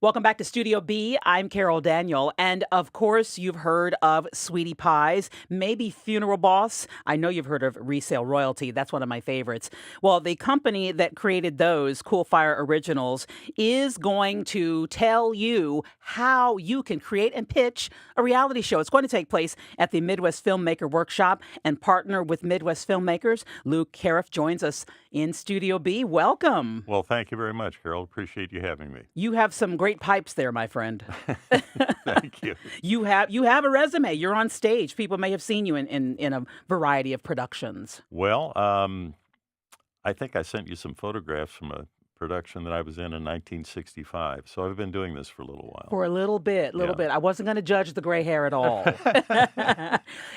Welcome back to Studio B. I'm Carol Daniel. And of course, you've heard of Sweetie Pies, maybe Funeral Boss. I know you've heard of Resale Royalty. That's one of my favorites. Well, the company that created those Cool Fire Originals is going to tell you how you can create and pitch a reality show. It's going to take place at the Midwest Filmmaker Workshop and partner with Midwest Filmmakers. Lou Cariffe joins us in Studio B. Welcome. Well, thank you very much, Carol. Appreciate you having me. You have some great pipes there, my friend. Thank you. You have a resume. You're on stage. People may have seen you in a variety of productions. Well, I think I sent you some photographs from a production that I was in 1965. So I've been doing this for a little while. For a little bit. Yeah. I wasn't going to judge the gray hair at all.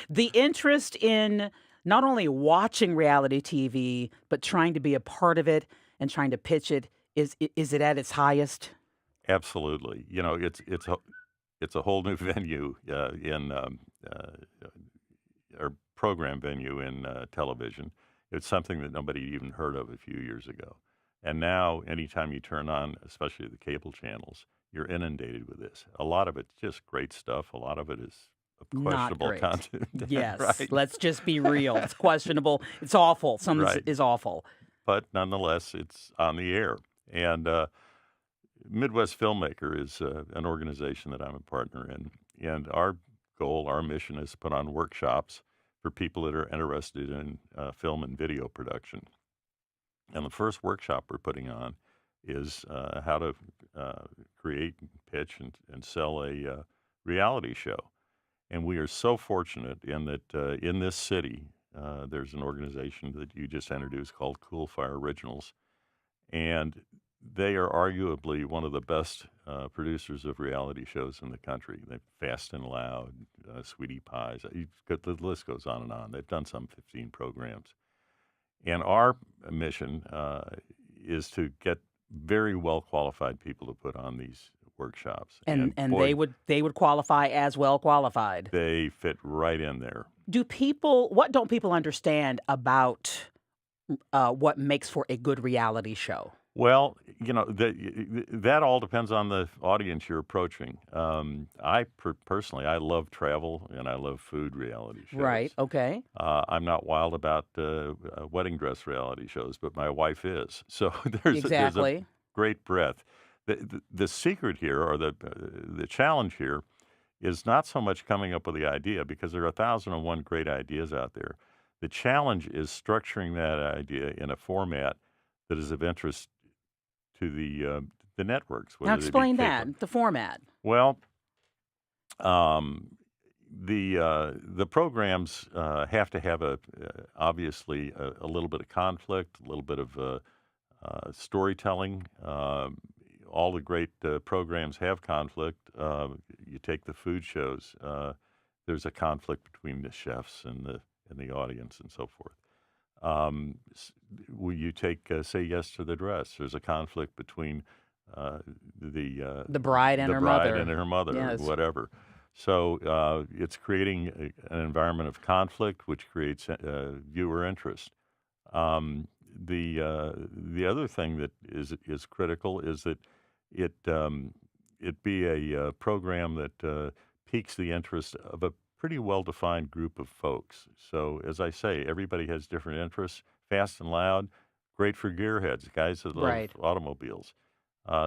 The interest in not only watching reality TV, but trying to be a part of it and trying to pitch it, is it at its highest? Absolutely. You know, it's a whole new venue in or program venue in television. It's something that nobody even heard of a few years ago. And now, anytime you turn on, especially the cable channels, you're inundated with this. A lot of it's just great stuff. A lot of it is of Not questionable great. content. Yes. Right. Let's just be real. It's questionable. It's awful. Some Right. is awful. But nonetheless, it's on the air. And Midwest Filmmaker is an organization that I'm a partner in. And our goal, our mission is to put on workshops for people that are interested in film and video production. And the first workshop we're putting on is how to create, pitch, and sell a reality show. And we are so fortunate in that in this city, there's an organization that you just introduced called Cool Fire Originals. And they are arguably one of the best producers of reality shows in the country. They're Fast and Loud, Sweetie Pies. The list goes on and on. They've done some 15 programs. And our mission is to get very well qualified people to put on these workshops. And boy, they would qualify as well qualified. they fit right in there. What don't people understand about what makes for a good reality show? Well, you know, that all depends on the audience you're approaching. Personally, I love travel and I love food reality shows. Right. Okay. I'm not wild about wedding dress reality shows, but my wife is. So there's a Exactly. great breadth. The secret here, or the challenge here, is not so much coming up with the idea, because there are 1,001 great ideas out there. The challenge is structuring that idea in a format that is of interest to the networks. Now whether they be explain cable. the format. Well, the programs have to have obviously a little bit of conflict, a little bit of storytelling. All the great programs have conflict. You take the food shows. There's a conflict between the chefs and the audience and so forth. Will you take Say Yes to the Dress? There's a conflict between The bride and the her bride mother. and her mother, or Yes. whatever. So it's creating an environment of conflict, which creates viewer interest. The other thing that is critical is that it be a program that piques the interest of a pretty well-defined group of folks. So, as I say, everybody has different interests. Fast and Loud, great for gearheads, guys that love Right. automobiles.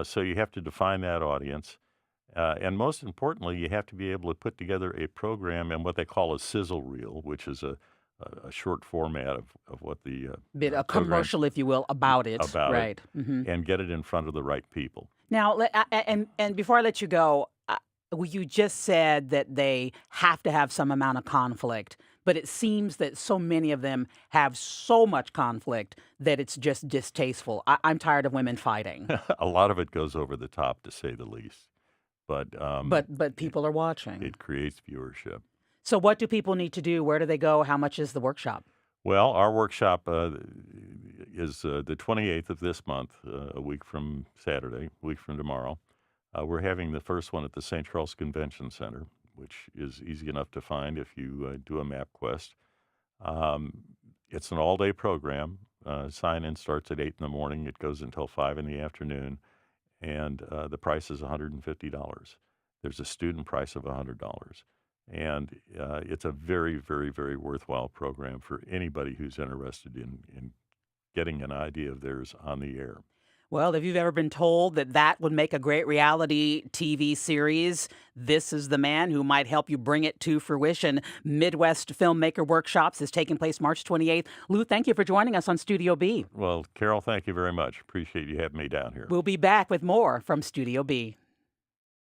So you have to define that audience. And most importantly, you have to be able to put together a program and what they call a sizzle reel, which is a short format of what the Bit a program commercial, if you will, about it. about it, Right. and get it in front of the right people. Now, and before I let you go, you just said that they have to have some amount of conflict, but it seems that so many of them have so much conflict that it's just distasteful. I'm tired of women fighting, A lot of it goes over the top, to say the least. But but people are watching. it creates viewership. So what do people need to do? Where do they go? How much is the workshop? Well, our workshop is the 28th of this month, a week from Saturday, a week from tomorrow. We're having the first one at the St. Charles Convention Center, which is easy enough to find if you do a MapQuest. It's an all-day program. Sign-in starts at 8 in the morning. It goes until 5 in the afternoon. and the price is $150. There's a student price of $100. And it's a very, very, very worthwhile program for anybody who's interested in getting an idea of theirs on the air. Well, if you've ever been told that that would make a great reality TV series, this is the man who might help you bring it to fruition. Midwest Filmmaker Workshops is taking place March 28th. Lou, thank you for joining us on Studio B. Well, Carol, thank you very much. Appreciate you having me down here. We'll be back with more from Studio B.